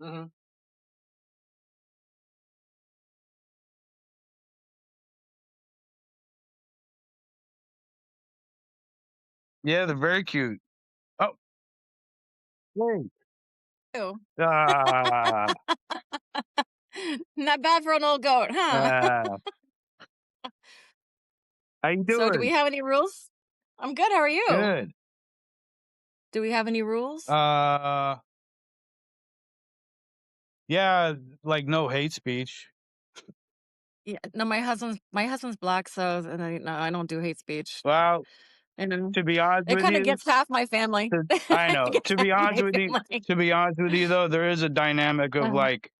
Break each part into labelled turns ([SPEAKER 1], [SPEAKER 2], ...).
[SPEAKER 1] Hmm. Yeah, they're very cute. Oh, hey.
[SPEAKER 2] Ew.
[SPEAKER 1] Ah,
[SPEAKER 2] Not bad for an old goat, huh?
[SPEAKER 1] ah. How you
[SPEAKER 2] So, do we
[SPEAKER 1] doing?
[SPEAKER 2] have any rules? I'm good. How are you?
[SPEAKER 1] Good.
[SPEAKER 2] Do we have any rules?
[SPEAKER 1] Uh, yeah, like no hate speech.
[SPEAKER 2] Yeah. No, my husband's black, so and no, I don't do hate speech.
[SPEAKER 1] Well,
[SPEAKER 2] You know,
[SPEAKER 1] to be honest
[SPEAKER 2] it
[SPEAKER 1] with
[SPEAKER 2] kind of
[SPEAKER 1] you,
[SPEAKER 2] gets half my family.
[SPEAKER 1] I
[SPEAKER 2] It
[SPEAKER 1] know.
[SPEAKER 2] gets half my family.
[SPEAKER 1] To be honest with you though, there is a dynamic of
[SPEAKER 2] Uh,
[SPEAKER 1] like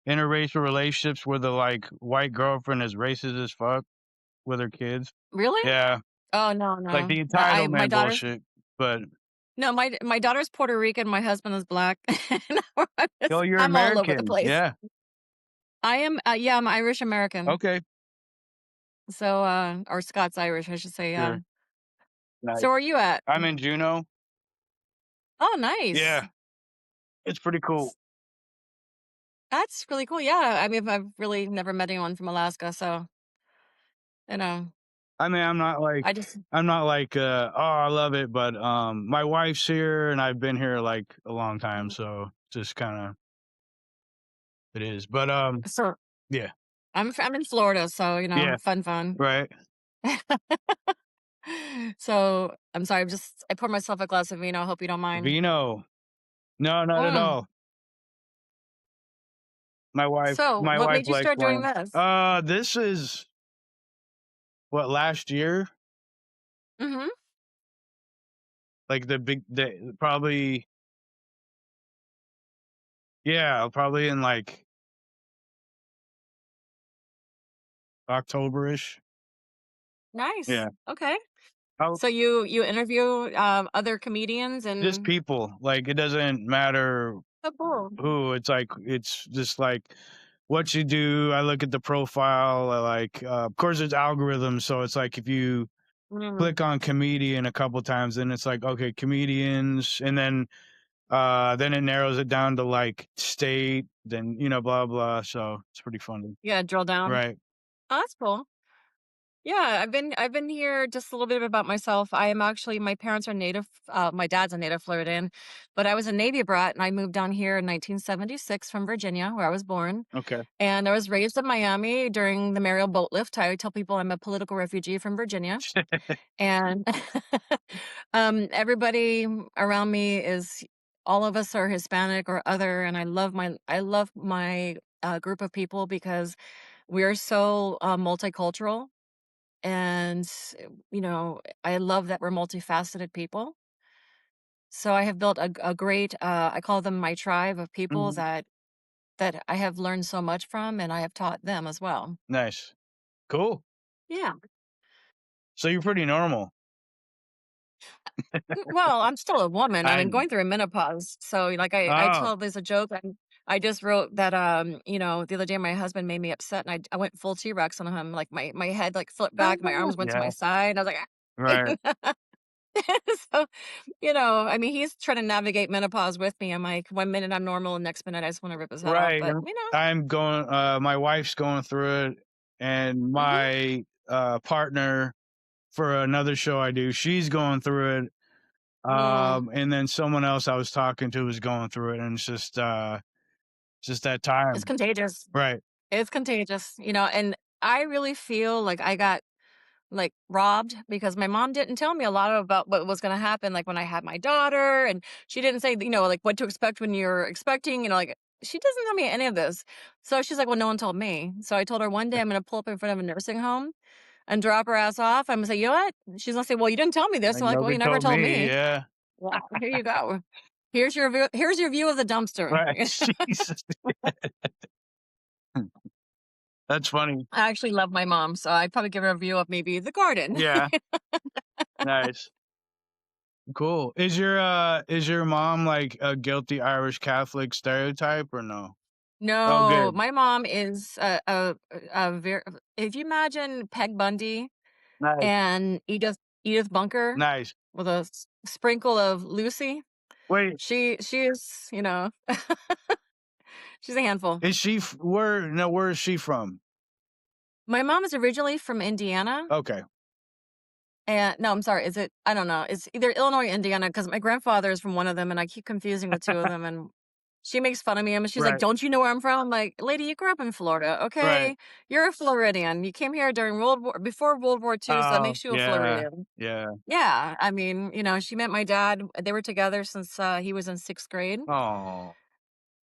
[SPEAKER 1] interracial relationships where the like white girlfriend is racist as fuck with her kids.
[SPEAKER 2] really?
[SPEAKER 1] Yeah,
[SPEAKER 2] Oh no,
[SPEAKER 1] like
[SPEAKER 2] no.
[SPEAKER 1] the
[SPEAKER 2] I my
[SPEAKER 1] entitlement
[SPEAKER 2] daughter's
[SPEAKER 1] bullshit. But
[SPEAKER 2] no, my daughter's Puerto Rican. My husband is black. And
[SPEAKER 1] oh, you're
[SPEAKER 2] I'm all over the
[SPEAKER 1] American.
[SPEAKER 2] place.
[SPEAKER 1] Yeah.
[SPEAKER 2] I am. Yeah, I'm Irish American.
[SPEAKER 1] Okay.
[SPEAKER 2] So, or Scots Irish, I should say. Yeah.
[SPEAKER 1] Sure. Nice.
[SPEAKER 2] So, where are you at?
[SPEAKER 1] I'm in Juneau.
[SPEAKER 2] Oh, nice.
[SPEAKER 1] Yeah, it's pretty cool.
[SPEAKER 2] That's really cool. Yeah. I mean, I've really never met anyone from Alaska, so you know,
[SPEAKER 1] I mean,
[SPEAKER 2] I just
[SPEAKER 1] I'm not like, "Oh, I love it," but, my wife's here, and I've been here, like, a long time, so just kinda it is, but,
[SPEAKER 2] so
[SPEAKER 1] yeah.
[SPEAKER 2] I'm in Florida, so
[SPEAKER 1] Yeah,
[SPEAKER 2] fun, fun.
[SPEAKER 1] right.
[SPEAKER 2] So I'm sorry. I poured myself a glass of vino. I hope you don't mind.
[SPEAKER 1] Vino. No, not at
[SPEAKER 2] Mm.
[SPEAKER 1] all.
[SPEAKER 2] So,
[SPEAKER 1] My
[SPEAKER 2] what
[SPEAKER 1] wife
[SPEAKER 2] made you
[SPEAKER 1] likes
[SPEAKER 2] start doing
[SPEAKER 1] wine.
[SPEAKER 2] this?
[SPEAKER 1] This is what, last year?
[SPEAKER 2] Hmm.
[SPEAKER 1] Like, the probably yeah, probably in, like, October-ish.
[SPEAKER 2] Nice.
[SPEAKER 1] Yeah.
[SPEAKER 2] Okay.
[SPEAKER 1] How
[SPEAKER 2] So you interview other comedians
[SPEAKER 1] just
[SPEAKER 2] and
[SPEAKER 1] people, like, it doesn't matter
[SPEAKER 2] oh, cool.
[SPEAKER 1] who, it's like it's just like what you do. I look at the profile, like, of course, it's algorithms, so it's like if you
[SPEAKER 2] Mm.
[SPEAKER 1] click on comedian a couple times, then it's like, okay, comedians, and then it narrows it down to, like, state, then, blah, blah, so it's pretty funny.
[SPEAKER 2] Yeah, drill down.
[SPEAKER 1] Right.
[SPEAKER 2] Oh, that's cool. Yeah, I've been here just a little bit about myself. I am actually my parents are native. My dad's a native Floridian, but I was a Navy brat and I moved down here in 1976 from Virginia, where I was born.
[SPEAKER 1] Okay.
[SPEAKER 2] And I was raised in Miami during the Mariel boat lift. I tell people I'm a political refugee from Virginia, and everybody around me is all of us are Hispanic or other, and I love my group of people because we are so multicultural and I love that we're multifaceted people. So I have built a great I call them my tribe of people
[SPEAKER 1] Mhm.
[SPEAKER 2] that I have learned so much from and I have taught them as well.
[SPEAKER 1] Nice. Cool.
[SPEAKER 2] Yeah.
[SPEAKER 1] So you're pretty normal.
[SPEAKER 2] Well, I'm still a woman. I
[SPEAKER 1] I
[SPEAKER 2] mean,
[SPEAKER 1] know.
[SPEAKER 2] going through a menopause. So like I
[SPEAKER 1] Oh.
[SPEAKER 2] tell there's a joke and I just wrote that the other day my husband made me upset and I went full T-Rex on him. Like my head like flipped back, my arms went to my
[SPEAKER 1] Yeah.
[SPEAKER 2] side. I was
[SPEAKER 1] Right.
[SPEAKER 2] like so, I mean, he's trying to navigate menopause with me. I'm like, one minute I'm normal, and next minute I just want to rip his head off.
[SPEAKER 1] Right,
[SPEAKER 2] But
[SPEAKER 1] and I'm going my wife's going through it, and
[SPEAKER 2] mhm,
[SPEAKER 1] my, partner for another show I do, she's going through it,
[SPEAKER 2] mm,
[SPEAKER 1] and then someone else I was talking to is going through it, and it's just that
[SPEAKER 2] it's
[SPEAKER 1] time.
[SPEAKER 2] contagious.
[SPEAKER 1] Right.
[SPEAKER 2] It's contagious, and I really feel like I got like robbed because my mom didn't tell me a lot about what was going to happen. Like when I had my daughter, and she didn't say, like what to expect when you're expecting. Like she doesn't tell me any of this. So she's like, well, no one told me. So I told her one day I'm going to pull up in front of a nursing home and drop her ass off. I'm gonna say, you know what? She's gonna say, well, you didn't tell me this.
[SPEAKER 1] Like,
[SPEAKER 2] I'm like, well, you
[SPEAKER 1] nobody
[SPEAKER 2] never
[SPEAKER 1] told
[SPEAKER 2] told
[SPEAKER 1] me,
[SPEAKER 2] me.
[SPEAKER 1] yeah.
[SPEAKER 2] Well, here you go. Here's your view of the dumpster.
[SPEAKER 1] Right, Jesus. That's funny.
[SPEAKER 2] I actually love my mom, so I'd probably give her a view of maybe the garden.
[SPEAKER 1] Yeah, nice. Cool. Is your mom, like, a guilty Irish Catholic stereotype or no? Oh,
[SPEAKER 2] No,
[SPEAKER 1] good.
[SPEAKER 2] my mom is a very. If you imagine Peg Bundy
[SPEAKER 1] Nice,
[SPEAKER 2] and Edith Bunker
[SPEAKER 1] nice.
[SPEAKER 2] with a sprinkle of Lucy,
[SPEAKER 1] Wait,
[SPEAKER 2] she is. She's a handful.
[SPEAKER 1] Is she where? No, where is she from?
[SPEAKER 2] My mom is originally from Indiana.
[SPEAKER 1] Okay,
[SPEAKER 2] And no, I'm sorry. Is it? I don't know. It's either Illinois or Indiana because my grandfather is from one of them, and I keep confusing the two of them. And she makes fun of me. And she's like,
[SPEAKER 1] right,
[SPEAKER 2] "Don't you know where I'm from?" I'm like, "Lady, you grew up in Florida,
[SPEAKER 1] right.
[SPEAKER 2] okay? You're a Floridian. You came here during before World War II, so that
[SPEAKER 1] Oh,
[SPEAKER 2] makes you a
[SPEAKER 1] yeah,
[SPEAKER 2] Floridian."
[SPEAKER 1] yeah.
[SPEAKER 2] Yeah, I mean, she met my dad. They were together since he was in 6th grade,
[SPEAKER 1] Oh,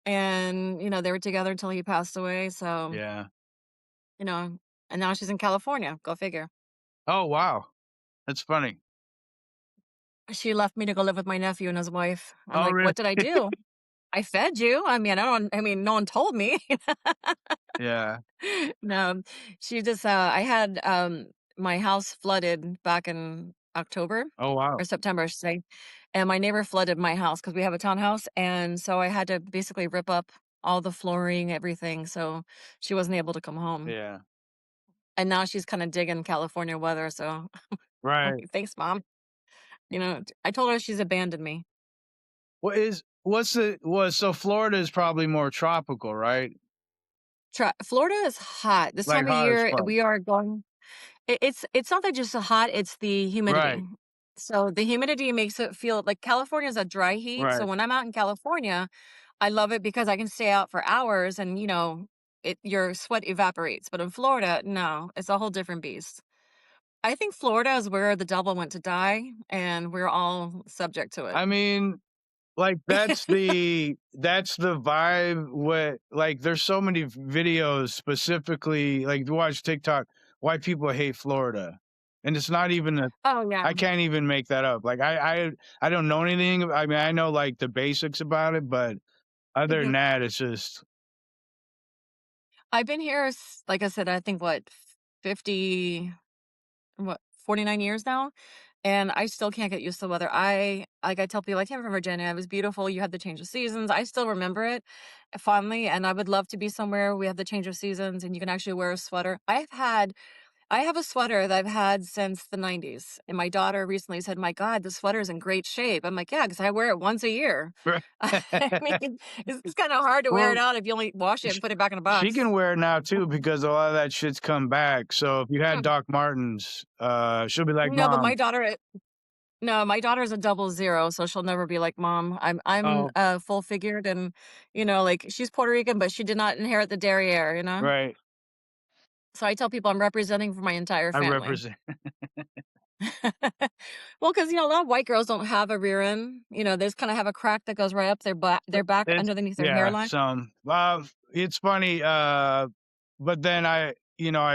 [SPEAKER 2] and they were together until he passed away. So
[SPEAKER 1] yeah.
[SPEAKER 2] you know, and now she's in California. Go figure.
[SPEAKER 1] Oh, wow. That's funny.
[SPEAKER 2] She left me to go live with my nephew and his wife. I'm
[SPEAKER 1] Oh,
[SPEAKER 2] like,
[SPEAKER 1] really?
[SPEAKER 2] "What did I do? I fed you. I mean, I don't. I mean, no one told me."
[SPEAKER 1] Yeah.
[SPEAKER 2] No, she just. I had my house flooded back in October
[SPEAKER 1] Oh, wow.
[SPEAKER 2] or September, I should say, and my neighbor flooded my house because we have a townhouse, and so I had to basically rip up all the flooring, everything. So she wasn't able to come home,
[SPEAKER 1] Yeah.
[SPEAKER 2] and now she's kind of digging California weather. So I'm
[SPEAKER 1] Right.
[SPEAKER 2] like, thanks, mom. I told her she's abandoned me.
[SPEAKER 1] So Florida is probably more tropical, right?
[SPEAKER 2] Florida is hot. This
[SPEAKER 1] Like
[SPEAKER 2] time of
[SPEAKER 1] hot as
[SPEAKER 2] year,
[SPEAKER 1] fuck.
[SPEAKER 2] we are going it's not that just hot, it's the humidity.
[SPEAKER 1] Right,
[SPEAKER 2] So, the humidity makes it feel like California is a dry heat, so
[SPEAKER 1] right.
[SPEAKER 2] when I'm out in California, I love it because I can stay out for hours and, your sweat evaporates, but in Florida, no, it's a whole different beast. I think Florida is where the devil went to die, and we're all subject to it.
[SPEAKER 1] I mean, like, that's the vibe. What like, there's so many videos specifically, like, you watch TikTok, why people hate Florida, and it's not even a
[SPEAKER 2] Oh, yeah.
[SPEAKER 1] I can't even make that up. Like, I don't know anything. I mean, I know, like, the basics about it, but other than
[SPEAKER 2] Mhm.
[SPEAKER 1] that, it's just
[SPEAKER 2] I've been here, like I said, I think what, 50, what, 49 years now, and I still can't get used to the weather. I tell people, I came from Virginia. It was beautiful. You had the change of seasons. I still remember it fondly, and I would love to be somewhere we have the change of seasons and you can actually wear a sweater. I have a sweater that I've had since the 90s. And my daughter recently said, "My God, the sweater is in great shape." I'm like, "Yeah, because I wear it once a year." I mean, it's kind of hard to wear it
[SPEAKER 1] well,
[SPEAKER 2] out if you only wash it
[SPEAKER 1] sh
[SPEAKER 2] and put it back in a
[SPEAKER 1] she can
[SPEAKER 2] box.
[SPEAKER 1] wear it now too because a lot of that shit's come back. So if you had
[SPEAKER 2] Hmm.
[SPEAKER 1] Doc Martens, she'll be like,
[SPEAKER 2] No, but
[SPEAKER 1] "Mom."
[SPEAKER 2] no, my daughter's a double zero, so she'll never be like mom. I'm
[SPEAKER 1] Oh,
[SPEAKER 2] full figured and like she's Puerto Rican, but she did not inherit the derriere.
[SPEAKER 1] right.
[SPEAKER 2] So I tell people I'm representing for my entire
[SPEAKER 1] I
[SPEAKER 2] family.
[SPEAKER 1] represent.
[SPEAKER 2] Well, because a lot of white girls don't have a rear end. They just kind of have a crack that goes right up their back
[SPEAKER 1] It's
[SPEAKER 2] underneath their
[SPEAKER 1] yeah,
[SPEAKER 2] hairline.
[SPEAKER 1] some. It's funny, but then I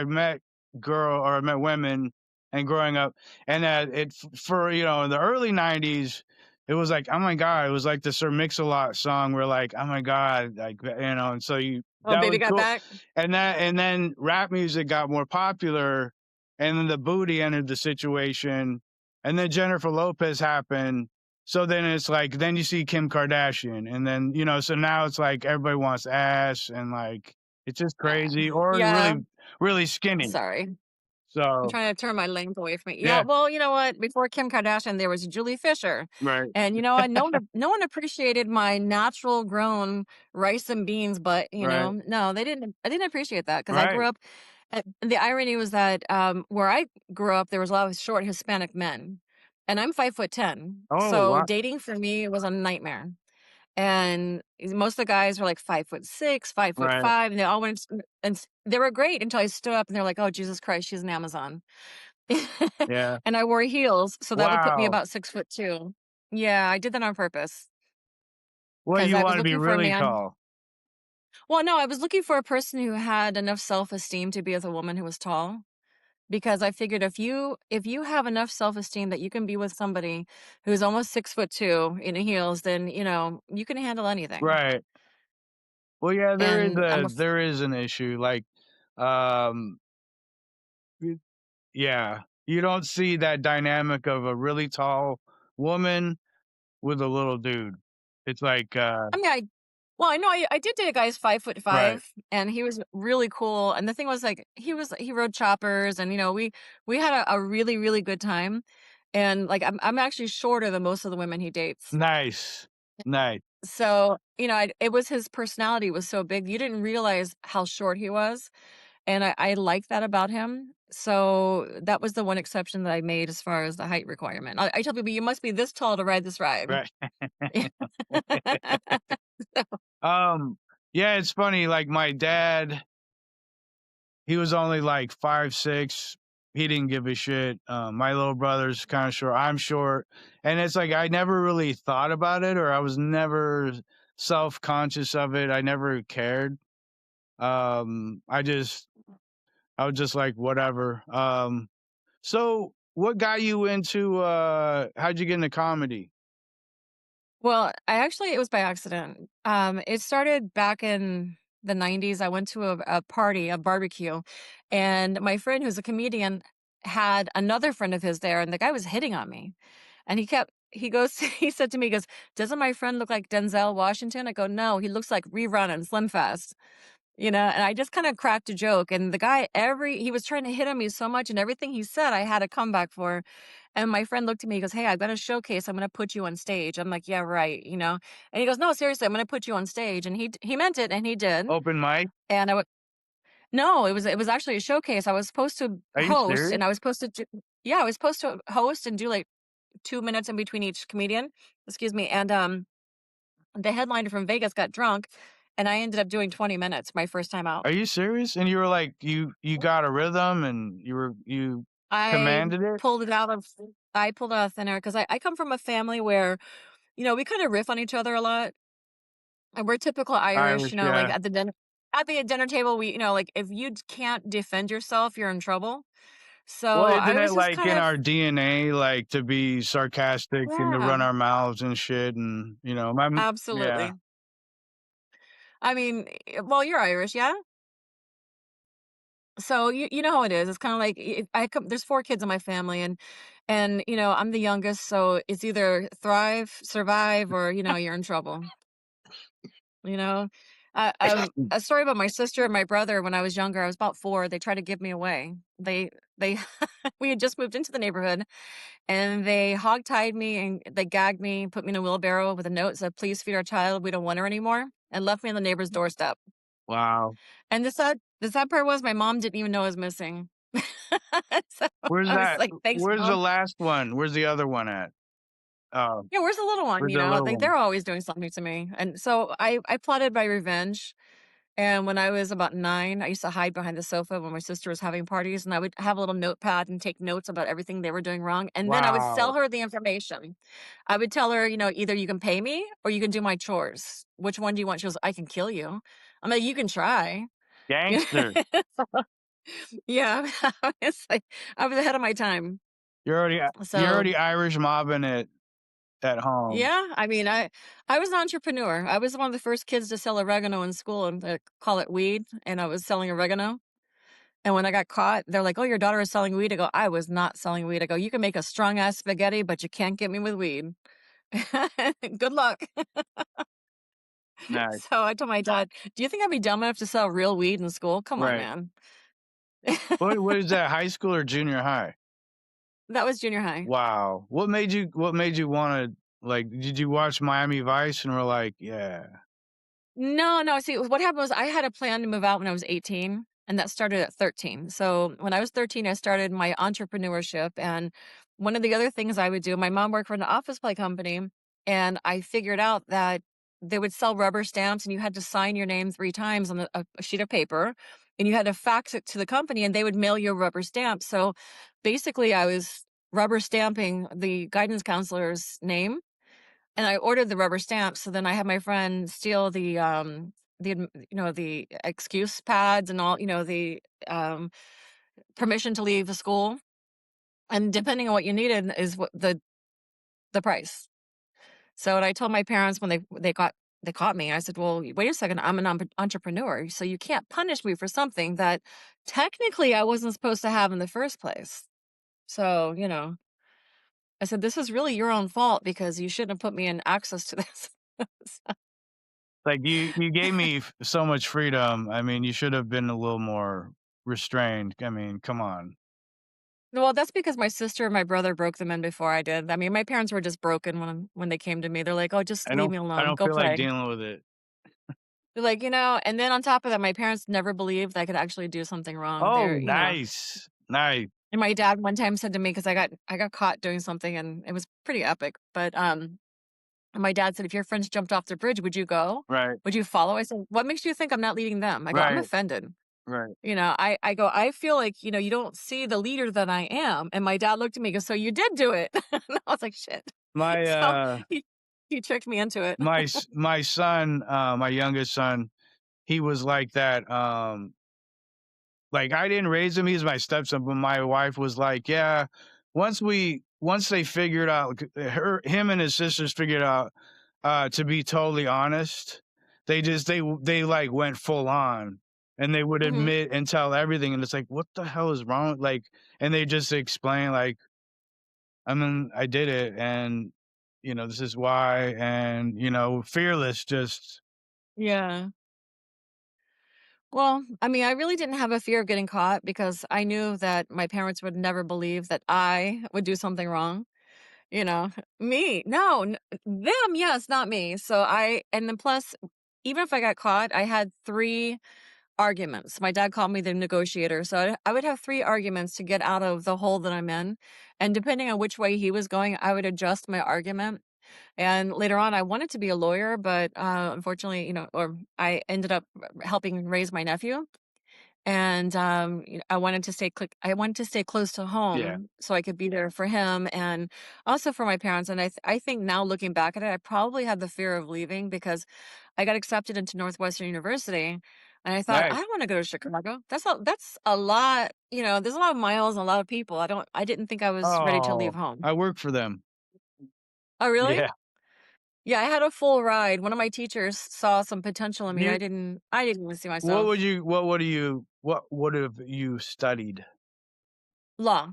[SPEAKER 1] met I met women and growing up, and for in the early '90s, it was like, oh my god, it was like the Sir Mix-a-Lot song. We're like, oh my god, like and so
[SPEAKER 2] Oh,
[SPEAKER 1] that
[SPEAKER 2] baby
[SPEAKER 1] was
[SPEAKER 2] got
[SPEAKER 1] cool,
[SPEAKER 2] back.
[SPEAKER 1] and then rap music got more popular, and then the booty entered the situation, and then Jennifer Lopez happened, so then it's like, then you see Kim Kardashian, and then, so now it's like everybody wants ass and like it's just crazy or
[SPEAKER 2] Yeah,
[SPEAKER 1] really, really skinny.
[SPEAKER 2] sorry. I'm
[SPEAKER 1] So
[SPEAKER 2] trying to turn my lanes away from it. Yeah,
[SPEAKER 1] yeah,
[SPEAKER 2] well, you know what? Before Kim Kardashian, there was Julie Fisher.
[SPEAKER 1] right,
[SPEAKER 2] And you know what? No one appreciated my natural grown rice and beans, but
[SPEAKER 1] right,
[SPEAKER 2] no, they didn't. I didn't appreciate that because I
[SPEAKER 1] right.
[SPEAKER 2] grew up. The irony was that where I grew up, there was a lot of short Hispanic men, and I'm 5'10",
[SPEAKER 1] Oh,
[SPEAKER 2] so
[SPEAKER 1] wow.
[SPEAKER 2] dating for me was a nightmare. And most of the guys were like 5'6", five foot
[SPEAKER 1] Right.
[SPEAKER 2] five, and they all went and they were great until I stood up and they're like, "Oh, Jesus Christ, she's an Amazon."
[SPEAKER 1] Yeah.
[SPEAKER 2] And I wore heels, so that would put me
[SPEAKER 1] Wow.
[SPEAKER 2] about 6'2". Yeah, I did that on purpose
[SPEAKER 1] Well,
[SPEAKER 2] because
[SPEAKER 1] you
[SPEAKER 2] I was
[SPEAKER 1] want to be
[SPEAKER 2] looking for a
[SPEAKER 1] really
[SPEAKER 2] man.
[SPEAKER 1] tall.
[SPEAKER 2] Well, no, I was looking for a person who had enough self-esteem to be with a woman who was tall, because I figured if you have enough self-esteem that you can be with somebody who's almost 6'2" in heels, then, you can handle anything.
[SPEAKER 1] Right. Well, yeah,
[SPEAKER 2] And
[SPEAKER 1] there is an issue. Like, um, y- yeah, you don't see that dynamic of a really tall woman with a little dude. It's like,
[SPEAKER 2] I mean, I know I did date a guy who's 5'5",
[SPEAKER 1] right.
[SPEAKER 2] and he was really cool, and the thing was, like, he rode choppers, and, we had a really, really good time, and, like, I'm actually shorter than most of the women he dates.
[SPEAKER 1] Nice. Nice.
[SPEAKER 2] So it was his personality was so big, you didn't realize how short he was, and I like that about him. So, that was the one exception that I made as far as the height requirement. I tell people, "You must be this tall to ride this ride."
[SPEAKER 1] Right. Um, yeah, it's funny, like, my dad, he was only, like, 5'6". He didn't give a shit. My little brother's kinda short, I'm short, and it's like, I never really thought about it, or I was never self-conscious of it, I never cared. I just I was just like, "Whatever." So what got you into, how'd you get into comedy?
[SPEAKER 2] Well, it was by accident. It started back in the 90s. I went to a party, a barbecue, and my friend who's a comedian had another friend of his there, and the guy was hitting on me. And he goes, he said to me, he goes, "Doesn't my friend look like Denzel Washington?" I go, "No, he looks like Rerun and Slim Fast." And I just kind of cracked a joke. And the guy, he was trying to hit on me so much, and everything he said, I had a comeback for. And my friend looked at me, he goes, "Hey, I've got a showcase. I'm going to put you on stage." I'm like, "Yeah, right." And he goes, "No, seriously, I'm going to put you on stage." And he meant it, and he did.
[SPEAKER 1] Open mic?
[SPEAKER 2] And no, it was actually a showcase. I was supposed to
[SPEAKER 1] Are you
[SPEAKER 2] host,
[SPEAKER 1] serious?
[SPEAKER 2] and I was supposed to yeah, I was supposed to host and do like 2 minutes in between each comedian. Excuse me. And the headliner from Vegas got drunk, and I ended up doing 20 minutes my first time out.
[SPEAKER 1] Are you serious? And you were like, you got a rhythm and you
[SPEAKER 2] I
[SPEAKER 1] commanded it?
[SPEAKER 2] pulled it out of I pulled out of thin air because I come from a family where, we kinda riff on each other a lot, and we're typical Irish,
[SPEAKER 1] Irish,
[SPEAKER 2] like,
[SPEAKER 1] yeah.
[SPEAKER 2] at the dinner table, like, if you can't defend yourself, you're in trouble.
[SPEAKER 1] Well,
[SPEAKER 2] So, I
[SPEAKER 1] isn't it
[SPEAKER 2] was just
[SPEAKER 1] like
[SPEAKER 2] kind
[SPEAKER 1] in
[SPEAKER 2] of
[SPEAKER 1] our DNA, like, to be sarcastic and to
[SPEAKER 2] yeah,
[SPEAKER 1] run our mouths and shit and, my yeah.
[SPEAKER 2] absolutely. I mean, well, you're Irish, yeah? So, you know how it is, it's kinda like there's 4 kids in my family, and I'm the youngest, so it's either thrive, survive, or, you're in trouble. You know? A story about my sister and my brother when I was younger, I was about 4, they tried to give me away. They we had just moved into the neighborhood, and they hogtied me, and they gagged me, put me in a wheelbarrow with a note that said, "Please feed our child, we don't want her anymore," and left me on the neighbor's doorstep.
[SPEAKER 1] Wow.
[SPEAKER 2] And the sad part was my mom didn't even know I was missing. So,
[SPEAKER 1] Where's
[SPEAKER 2] I was
[SPEAKER 1] that
[SPEAKER 2] like, "Thanks,
[SPEAKER 1] where's the
[SPEAKER 2] mom."
[SPEAKER 1] last one? Where's the other one at?
[SPEAKER 2] Yeah, where's the little one,
[SPEAKER 1] Where's the little
[SPEAKER 2] like,
[SPEAKER 1] one?
[SPEAKER 2] they're always doing something to me, and so I plotted my revenge. And when I was about 9, I used to hide behind the sofa when my sister was having parties, and I would have a little notepad and take notes about everything they were doing wrong, and then I would sell
[SPEAKER 1] Wow.
[SPEAKER 2] her the information. I would tell her, "Either you can pay me or you can do my chores. Which one do you want?" She goes, "I can kill you." I'm like, "You can try." Yeah.
[SPEAKER 1] Gangster.
[SPEAKER 2] Yeah, it's like I was ahead of my time.
[SPEAKER 1] You're
[SPEAKER 2] So,
[SPEAKER 1] already Irish mobbing it at home.
[SPEAKER 2] yeah, I mean, I was an entrepreneur. I was one of the first kids to sell oregano in school and, call it weed, and I was selling oregano. And when I got caught, they're like, "Oh, your daughter is selling weed." I go, "I was not selling weed." I go, "You can make a strong ass spaghetti, but you can't get me with weed." Good luck.
[SPEAKER 1] Nice.
[SPEAKER 2] So I told my dad, "Do you think I'd be dumb enough to sell real weed in school? Come on,
[SPEAKER 1] Right.
[SPEAKER 2] man."
[SPEAKER 1] What is that, high school or junior high?
[SPEAKER 2] That was junior high.
[SPEAKER 1] Wow. What made you wanna like, did you watch Miami Vice and were like, "Yeah."
[SPEAKER 2] No, no, see, what happened was I had a plan to move out when I was 18, and that started at 13. So when I was 13, I started my entrepreneurship, and one of the other things I would do, my mom worked for an office supply company, and I figured out that they would sell rubber stamps, and you had to sign your name 3 times on a sheet of paper, and you had to fax it to the company, and they would mail you a rubber stamp. So basically, I was rubber stamping the guidance counselor's name, and I ordered the rubber stamps, so then I had my friend steal the excuse pads and all, the, um, permission to leave the school, and depending on what you needed is what the price. So, and I told my parents when they caught me, I said, "Well, wait a second, I'm an entrepreneur, so you can't punish me for something that technically I wasn't supposed to have in the first place." So, I said, "This is really your own fault because you shouldn't have put me in access to this."
[SPEAKER 1] Like, you gave me so much freedom, I mean, you should have been a little more restrained, I mean, come on.
[SPEAKER 2] Well, that's because my sister and my brother broke them in before I did. I mean, my parents were just broken when they came to me. They're like, "Oh, just leave me
[SPEAKER 1] I
[SPEAKER 2] alone.
[SPEAKER 1] don't
[SPEAKER 2] Go
[SPEAKER 1] feel like
[SPEAKER 2] play."
[SPEAKER 1] dealing with it.
[SPEAKER 2] They're like, and then on top of that, my parents never believed I could actually do something wrong.
[SPEAKER 1] Oh,
[SPEAKER 2] They're.
[SPEAKER 1] nice. Nice.
[SPEAKER 2] And my dad one time said to me, because I got caught doing something and it was pretty epic. But my dad said, "If your friends jumped off the bridge, would you go?
[SPEAKER 1] Right.
[SPEAKER 2] Would you follow?" I said, "What makes you think I'm not leading them?" I go, "I'm
[SPEAKER 1] Right.
[SPEAKER 2] offended."
[SPEAKER 1] Right.
[SPEAKER 2] I go, "I feel like, you don't see the leader that I am." And my dad looked at me and goes, "So you did do it." And I was like, "Shit."
[SPEAKER 1] My,
[SPEAKER 2] So he tricked me into it.
[SPEAKER 1] my son, my youngest son, he was like that, like, I didn't raise him, he's my stepson, but my wife was like, "Yeah, once they figured out him and his sisters figured out, to be totally honest, they, like, went full on, and they would
[SPEAKER 2] Mhm.
[SPEAKER 1] admit and tell everything, and it's like, "What the hell is wrong?" Like, and they just explain, like, "I mean, I did it, and, this is why," and, fearless, just
[SPEAKER 2] Yeah. Well, I mean, I really didn't have a fear of getting caught because I knew that my parents would never believe that I would do something wrong. You know, me, no, them, yes, not me. And then plus, even if I got caught, I had three arguments. My dad called me the negotiator. So I would have three arguments to get out of the hole that I'm in. And depending on which way he was going, I would adjust my argument. And later on, I wanted to be a lawyer, but unfortunately, or I ended up helping raise my nephew. And I wanted to stay close to
[SPEAKER 1] yeah.
[SPEAKER 2] home so I could be there for him and also for my parents. And I think now looking back at it, I probably had the fear of leaving because I got accepted into Northwestern University, and I thought, I
[SPEAKER 1] Nice.
[SPEAKER 2] don't want to go to Chicago. That's a lot. There's a lot of miles and a lot of people. I didn't think I was ready to leave
[SPEAKER 1] Oh,
[SPEAKER 2] home.
[SPEAKER 1] I work for them.
[SPEAKER 2] Oh, really?
[SPEAKER 1] Yeah.
[SPEAKER 2] Yeah, I had a full ride. One of my teachers saw some potential in me.
[SPEAKER 1] You
[SPEAKER 2] I didn't even see myself.
[SPEAKER 1] what have you studied?
[SPEAKER 2] Law.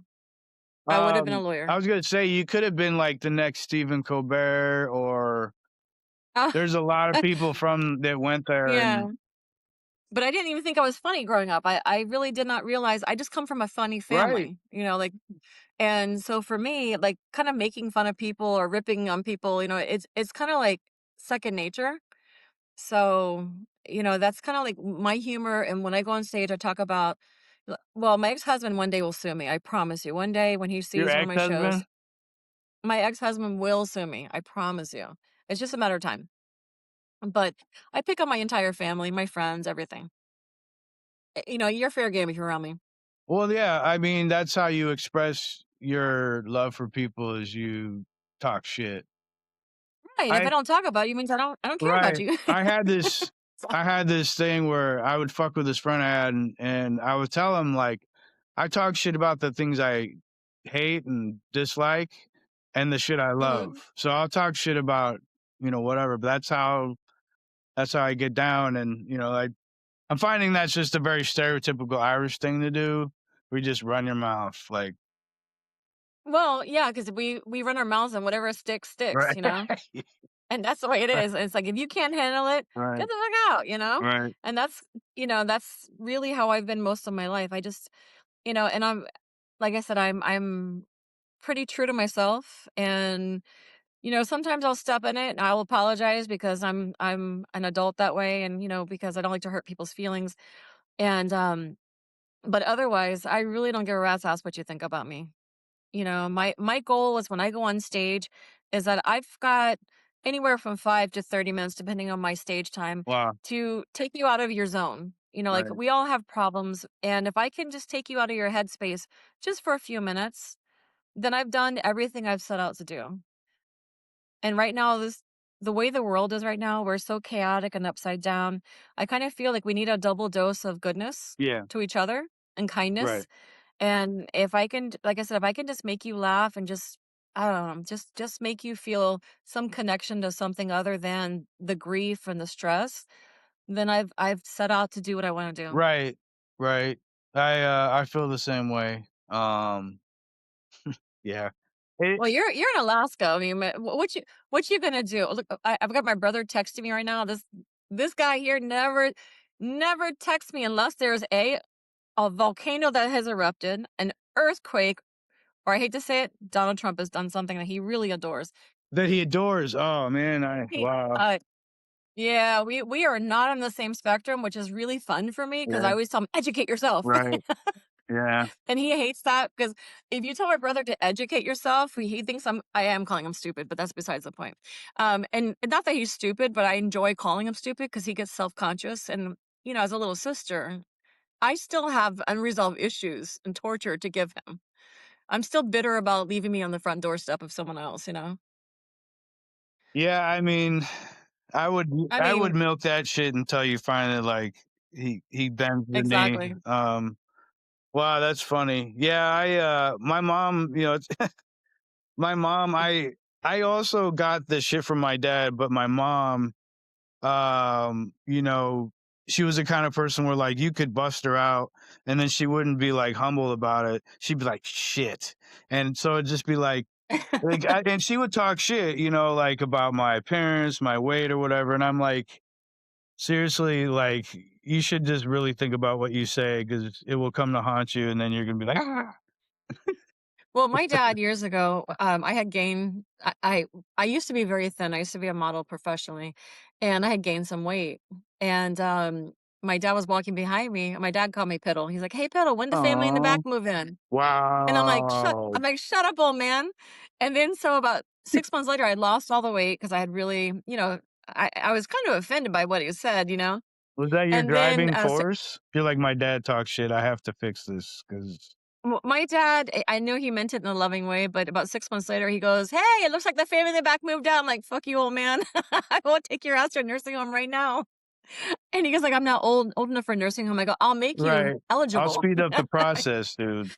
[SPEAKER 2] I would have been a
[SPEAKER 1] I
[SPEAKER 2] lawyer.
[SPEAKER 1] was gonna say you could have been like the next Stephen Colbert, or
[SPEAKER 2] Uh,
[SPEAKER 1] there's a lot of people from that went there
[SPEAKER 2] yeah.
[SPEAKER 1] and
[SPEAKER 2] But I didn't even think I was funny growing up. I really did not realize I just come from a funny
[SPEAKER 1] right.
[SPEAKER 2] family, like, and so for me, like, kind of making fun of people or ripping on people, it's kind of like second nature. So, that's kind of like my humor. And when I go on stage, I talk about, well, my ex-husband one day will sue me. I promise you. One day when he
[SPEAKER 1] Your
[SPEAKER 2] sees one of my shows,
[SPEAKER 1] ex-husband?
[SPEAKER 2] my ex-husband will sue me. I promise you. It's just a matter of time. But I pick on my entire family, my friends, everything. You're fair game if you're around me.
[SPEAKER 1] Well, yeah, I mean, that's how you express your love for people is you talk shit.
[SPEAKER 2] Right, and if I
[SPEAKER 1] I
[SPEAKER 2] don't talk about you, means I don't care about
[SPEAKER 1] right.
[SPEAKER 2] you.
[SPEAKER 1] I had this
[SPEAKER 2] So
[SPEAKER 1] I had this thing where I would fuck with this friend I had, and I would tell him, like, I talk shit about the things I hate and dislike and the shit I
[SPEAKER 2] mhm.
[SPEAKER 1] love. So I'll talk shit about, whatever, but that's how I get down, and, I'm finding that's just a very stereotypical Irish thing to do. We just run your mouth, like,
[SPEAKER 2] Well, yeah, because we run our mouths and whatever sticks,
[SPEAKER 1] right.
[SPEAKER 2] sticks. And that's the way it
[SPEAKER 1] Right,
[SPEAKER 2] is. It's like, if you can't handle it,
[SPEAKER 1] right,
[SPEAKER 2] get the fuck out.
[SPEAKER 1] right.
[SPEAKER 2] And that's really how I've been most of my life. I just, and I'm like I said, I'm pretty true to myself. And, sometimes I'll step in it and I'll apologize because I'm an adult that way, and, because I don't like to hurt people's feelings. And but otherwise, I really don't give a rat's ass what you think about me. My goal is when I go on stage is that I've got anywhere from 5 to 30 minutes, depending on my stage time,
[SPEAKER 1] Wow,
[SPEAKER 2] to take you out of your zone. Like,
[SPEAKER 1] right.
[SPEAKER 2] we all have problems. And if I can just take you out of your headspace just for a few minutes, then I've done everything I've set out to do. And right now, the way the world is right now, we're so chaotic and upside down. I kind of feel like we need a double dose of goodness
[SPEAKER 1] Yeah,
[SPEAKER 2] to each other and
[SPEAKER 1] right.
[SPEAKER 2] kindness. And if I can, like I said, if I can just make you laugh and just, I don't know, just make you feel some connection to something other than the grief and the stress, then I've set out to do what I want to do.
[SPEAKER 1] Right, right. I feel the same way. Yeah. It
[SPEAKER 2] Well, you're in Alaska. I mean, what you gonna do? Look, I've got my brother texting me right now. This guy here never texts me unless there's a volcano that has erupted, an earthquake, or I hate to say it, Donald Trump has done something that he really adores.
[SPEAKER 1] That he adores. Oh man,
[SPEAKER 2] He
[SPEAKER 1] wow.
[SPEAKER 2] yeah, we are not on the same spectrum, which is really fun for me because I
[SPEAKER 1] Yeah,
[SPEAKER 2] always tell him, "Educate yourself."
[SPEAKER 1] right. Yeah.
[SPEAKER 2] And he hates that because if you tell my brother to educate yourself, he thinks I am calling him stupid, but that's besides the point. And not that he's stupid, but I enjoy calling him stupid because he gets self-conscious. And, as a little sister, I still have unresolved issues and torture to give him. I'm still bitter about leaving me on the front doorstep of someone else?
[SPEAKER 1] Yeah, I mean, I would
[SPEAKER 2] I
[SPEAKER 1] I would
[SPEAKER 2] mean,
[SPEAKER 1] milk that shit until you finally like he bends the knee.
[SPEAKER 2] exactly.
[SPEAKER 1] Wow, that's funny. Yeah, my mom, it's my mom, I also got the shit from my dad, but my mom, um, you know, she was the kind of person where like you could bust her out and then she wouldn't be like humble about it. She'd be like shit. And so it'd just be like and she would talk shit, like about my appearance, my weight or whatever. And I'm like, seriously, like you should just really think about what you say because it will come to haunt you and then you're gonna be like, ah.
[SPEAKER 2] Well, my dad years ago, I had gained. I used to be very thin. I used to be a model professionally, and I had gained some weight. And my dad was walking behind me. And my dad called me Piddle. He's like, "Hey, Piddle, when the family in the back
[SPEAKER 1] Oh,
[SPEAKER 2] move in?" And I'm like, "Shut!"
[SPEAKER 1] wow.
[SPEAKER 2] I'm like, "Shut up, old man." And then so about 6 months later, I lost all the weight because I had really, I was kind of offended by what he said.
[SPEAKER 1] Was that your
[SPEAKER 2] And then
[SPEAKER 1] driving force? You're like, my dad talks shit. I have to fix this because
[SPEAKER 2] My dad, I knew he meant it in a loving way, but about 6 months later, he goes, "Hey, it looks like the family in the back moved out." I'm like, "Fuck you, old man. I won't take your ass to a nursing home right now." And he goes like, "I'm not old enough for a nursing home." I go, "I'll make you
[SPEAKER 1] right. I'll
[SPEAKER 2] eligible."
[SPEAKER 1] speed up the process, dude.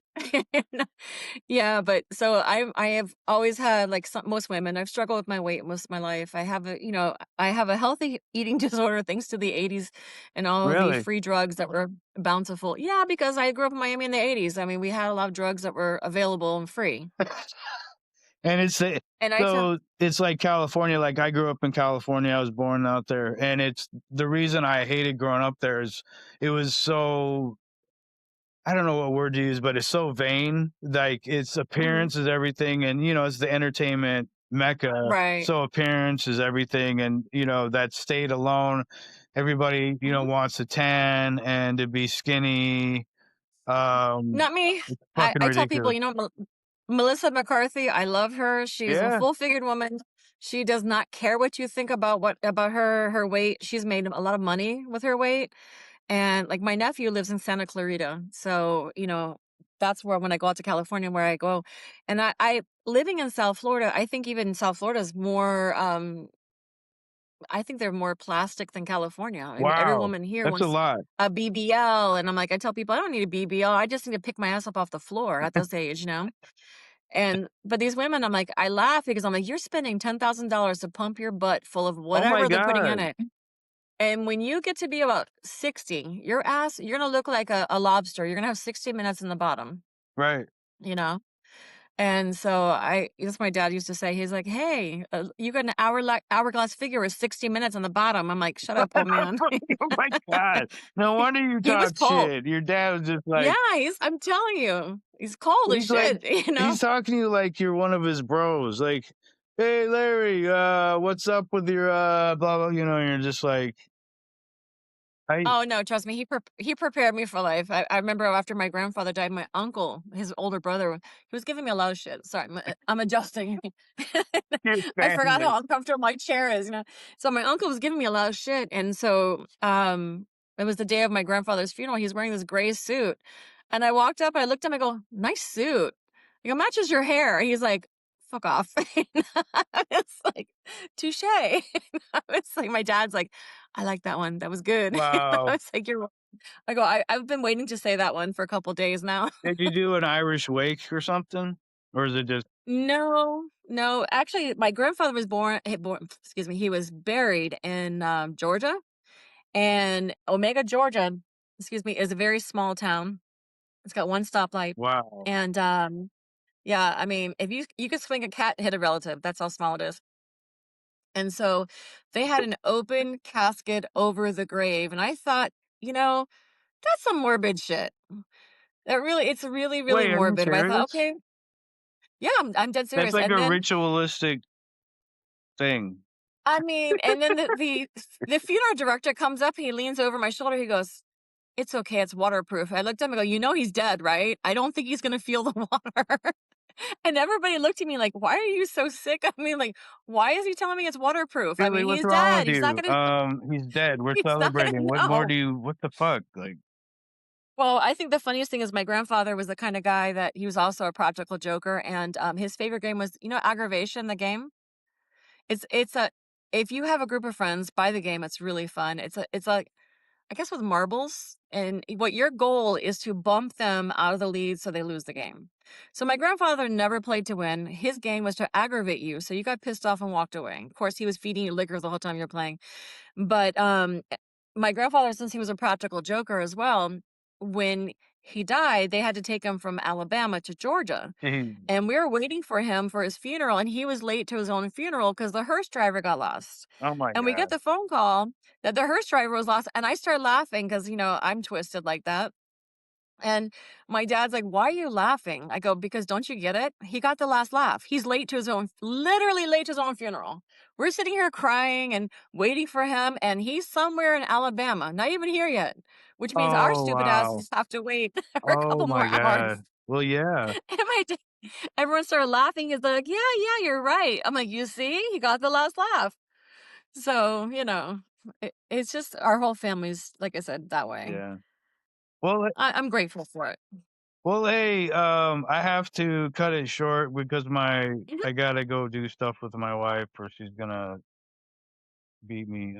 [SPEAKER 2] Yeah, but so I have always had like most women. I've struggled with my weight most of my life. I have a healthy eating disorder thanks to the '80s and all of the
[SPEAKER 1] Really?
[SPEAKER 2] free drugs that were bountiful. Yeah, because I grew up in Miami in the '80s. I mean, we had a lot of drugs that were available and free.
[SPEAKER 1] And
[SPEAKER 2] And I tell
[SPEAKER 1] so it's like California. Like I grew up in California. I was born out there, and it's the reason I hated growing up there is it was so, I don't know what word to use, but it's so vain. Like its
[SPEAKER 2] Mhm.
[SPEAKER 1] appearance is everything, and it's the entertainment mecca.
[SPEAKER 2] Right.
[SPEAKER 1] So appearance is everything, and that state alone, everybody
[SPEAKER 2] Mhm.
[SPEAKER 1] wants a tan and to be skinny. Um,
[SPEAKER 2] Not me.
[SPEAKER 1] it's
[SPEAKER 2] I,
[SPEAKER 1] fucking
[SPEAKER 2] I tell people,
[SPEAKER 1] ridiculous.
[SPEAKER 2] Melissa McCarthy, I love her. She's a
[SPEAKER 1] Yeah.
[SPEAKER 2] full-figured woman. She does not care what you think about her weight. She's made a lot of money with her weight. And like my nephew lives in Santa Clarita. So, that's where when I go out to California where I go. And I living in South Florida, I think even South Florida is more I think they're more plastic than California. I mean, every
[SPEAKER 1] Wow.
[SPEAKER 2] woman here
[SPEAKER 1] That's a
[SPEAKER 2] wants
[SPEAKER 1] lot.
[SPEAKER 2] a BBL, and I'm like, I tell people I don't need a BBL. I just need to pick my ass up off the floor at this age. And but these women, I'm like, I laugh because I'm like, you're spending $10,000 to pump your butt full of
[SPEAKER 1] Oh my
[SPEAKER 2] whatever they're putting in
[SPEAKER 1] god.
[SPEAKER 2] it. And when you get to be about 60, you're gonna look like a lobster. You're gonna have 60 minutes in the bottom,
[SPEAKER 1] Right.
[SPEAKER 2] you know? And so that's what my dad used to say. He's like, "Hey, you got an hourglass figure with 60 minutes on the bottom." I'm like, "Shut up, old man."
[SPEAKER 1] Oh my god. No wonder you
[SPEAKER 2] He was
[SPEAKER 1] talk
[SPEAKER 2] cold.
[SPEAKER 1] shit. Your dad was just
[SPEAKER 2] Yeah,
[SPEAKER 1] like
[SPEAKER 2] I'm telling you, he's cold as
[SPEAKER 1] he's like
[SPEAKER 2] shit, you know?
[SPEAKER 1] he's talking to you like you're one of his bros. Like, "Hey, Larry, what's up with your, blah, blah," and you're just like, "I."
[SPEAKER 2] Oh, no, trust me, he prepared me for life. I remember after my grandfather died, my uncle, his older brother, he was giving me a lot of shit. Sorry, I'm adjusting.
[SPEAKER 1] Your
[SPEAKER 2] I forgot
[SPEAKER 1] family.
[SPEAKER 2] how uncomfortable my chair is. So my uncle was giving me a lot of shit, and so, it was the day of my grandfather's funeral. He's wearing this gray suit, and I walked up, I looked at him, I go, "Nice suit." I go, "Matches your hair." He's like, "Fuck off." It's like, "Touche." It's like my dad's like, "I like that one. That was good." I
[SPEAKER 1] Wow.
[SPEAKER 2] was like, "You're" I go, I've been waiting to say that one for a couple days now."
[SPEAKER 1] Did you do an Irish wake or something? Or is it just
[SPEAKER 2] No, no, actually, my grandfather was excuse me, he was buried in, Georgia, and Omega, Georgia, excuse me, is a very small town. It's got 1 stoplight,
[SPEAKER 1] wow.
[SPEAKER 2] and, yeah, I mean, if you could swing a cat, hit a relative, that's how small it is. And so, they had an open casket over the grave, and I thought, you know, that's some morbid shit. It's really, really
[SPEAKER 1] Wait, are you
[SPEAKER 2] morbid, but I thought,
[SPEAKER 1] serious?
[SPEAKER 2] "Okay." Yeah, I'm dead
[SPEAKER 1] That's
[SPEAKER 2] serious.
[SPEAKER 1] like
[SPEAKER 2] And
[SPEAKER 1] a
[SPEAKER 2] then
[SPEAKER 1] ritualistic thing.
[SPEAKER 2] I mean, and then the funeral director comes up, he leans over my shoulder, he goes, "It's okay, it's waterproof." I looked at him, I go, "You know he's dead, right? I don't think he's gonna feel the water." And everybody looked at me like, "Why are you so sick?" I mean, like, "Why is he telling me it's waterproof? I
[SPEAKER 1] Really,
[SPEAKER 2] mean,
[SPEAKER 1] what's
[SPEAKER 2] he's
[SPEAKER 1] wrong
[SPEAKER 2] dead.
[SPEAKER 1] with
[SPEAKER 2] He's not
[SPEAKER 1] you?
[SPEAKER 2] gonna
[SPEAKER 1] He's dead. We're
[SPEAKER 2] he's not gonna
[SPEAKER 1] celebrating. What more
[SPEAKER 2] know."
[SPEAKER 1] do you? What the fuck? Like,
[SPEAKER 2] Well, I think the funniest thing is my grandfather was the kind of guy that he was also a practical joker, and, his favorite game was, Aggravation, the game? It's a if you have a group of friends, buy the game, it's really fun. It's like I guess with marbles, and what your goal is to bump them out of the lead so they lose the game. So my grandfather never played to win. His game was to aggravate you, so you got pissed off and walked away. Of course, he was feeding you liquor the whole time you're playing. But my grandfather, since he was a practical joker as well, when he died, they had to take him from Alabama to Georgia. And we were waiting for him for his funeral, and he was late to his own funeral because the hearse driver got lost.
[SPEAKER 1] oh my
[SPEAKER 2] And we get
[SPEAKER 1] god.
[SPEAKER 2] the phone call that the hearse driver was lost, and I started laughing because, I'm twisted like that. And my dad's like, "Why are you laughing?" I go, "Because don't you get it? He got the last laugh. He's late to his own, literally late to his own funeral. We're sitting here crying and waiting for him, and he's somewhere in Alabama, not even here yet, which means our
[SPEAKER 1] Oh
[SPEAKER 2] stupid
[SPEAKER 1] wow.
[SPEAKER 2] asses have to wait for a
[SPEAKER 1] Oh
[SPEAKER 2] couple
[SPEAKER 1] my
[SPEAKER 2] more hours."
[SPEAKER 1] god. Well, yeah.
[SPEAKER 2] And everyone started laughing. He's like, "Yeah, yeah, you're right." I'm like, "You see, he got the last laugh." So, it's just our whole family's, like I said, that way.
[SPEAKER 1] Yeah. Well,
[SPEAKER 2] I'm grateful for it.
[SPEAKER 1] well, hey, I have to cut it short because
[SPEAKER 2] Mhm.
[SPEAKER 1] I gotta go do stuff with my wife, or she's gonna beat me.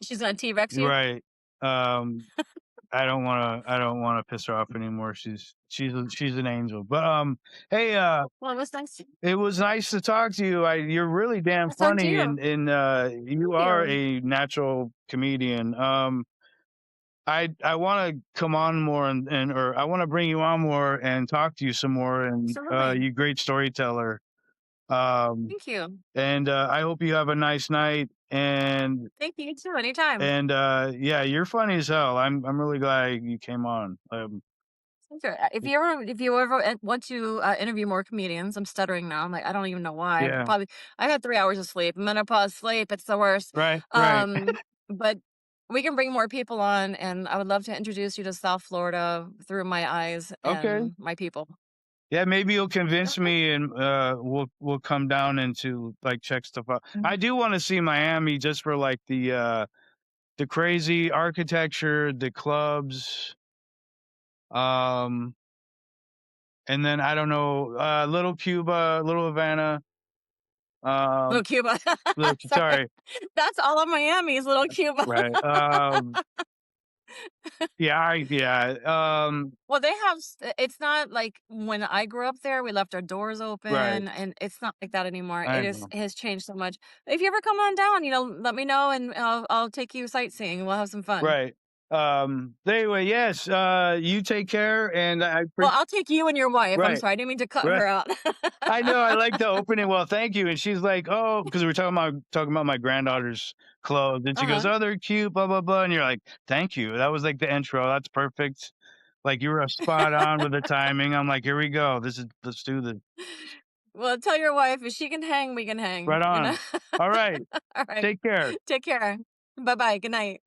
[SPEAKER 2] She's gonna T-Rex
[SPEAKER 1] You're
[SPEAKER 2] you.
[SPEAKER 1] right. Um, I don't wanna piss her off anymore. She's an angel. But hey,
[SPEAKER 2] Well, it was nice.
[SPEAKER 1] it was nice to talk to you. You're really damn
[SPEAKER 2] Nice talking to
[SPEAKER 1] funny,
[SPEAKER 2] you.
[SPEAKER 1] and you
[SPEAKER 2] Thank
[SPEAKER 1] are
[SPEAKER 2] you.
[SPEAKER 1] a natural comedian. I want to come on more, and or I want to bring you on more and talk to you some more. And
[SPEAKER 2] Absolutely.
[SPEAKER 1] you great storyteller. Um,
[SPEAKER 2] Thank you.
[SPEAKER 1] and I hope you have a nice night.
[SPEAKER 2] Thank you too. Anytime.
[SPEAKER 1] And yeah, you're funny as hell. I'm really glad you came on.
[SPEAKER 2] Thank you. If you ever want to interview more comedians, I'm stuttering now. I'm like, I don't even know why.
[SPEAKER 1] Yeah,
[SPEAKER 2] Probably I had 3 hours of sleep, menopause sleep. It's the worst.
[SPEAKER 1] right, right.
[SPEAKER 2] But we can bring more people on, and I would love to introduce you to South Florida through my eyes
[SPEAKER 1] Okay.
[SPEAKER 2] and my people.
[SPEAKER 1] Yeah, maybe you'll convince
[SPEAKER 2] Okay.
[SPEAKER 1] me, and we'll come down into like check stuff out.
[SPEAKER 2] Mhm.
[SPEAKER 1] I do want to see Miami just for like the crazy architecture, the clubs, um, and then I don't know, Little Cuba, Little Havana,
[SPEAKER 2] Little
[SPEAKER 1] um,
[SPEAKER 2] Cuba.
[SPEAKER 1] little,
[SPEAKER 2] Sorry.
[SPEAKER 1] sorry,
[SPEAKER 2] That's all of Miami is Little Cuba.
[SPEAKER 1] right, yeah,
[SPEAKER 2] Well, they have it's not like when I grew up there, we left our doors
[SPEAKER 1] right,
[SPEAKER 2] open, and it's not like that anymore.
[SPEAKER 1] I know,
[SPEAKER 2] It has changed so much. If you ever come on down, let me know, and I'll take you sightseeing. We'll have some fun.
[SPEAKER 1] right. Anyway, yes, you take care, and
[SPEAKER 2] Well, I'll take you and your wife. I'm
[SPEAKER 1] right,
[SPEAKER 2] sorry, I didn't mean to cut
[SPEAKER 1] right.
[SPEAKER 2] her out.
[SPEAKER 1] I know, I like the opening, "Well, thank you," and she's like, "Oh," because we were talking about my granddaughter's clothes, and she goes,
[SPEAKER 2] Uh-huh.
[SPEAKER 1] "Oh, they're cute, blah, blah, blah," and you're like, "Thank you." That was like the intro, that's perfect. Like, you were spot on with the timing. I'm like, "Here we go. Let's do this."
[SPEAKER 2] Well, tell your wife if she can hang, we can
[SPEAKER 1] Right
[SPEAKER 2] hang.
[SPEAKER 1] on. Alright,
[SPEAKER 2] All right.
[SPEAKER 1] take care.
[SPEAKER 2] Take care. Bye bye. Good night.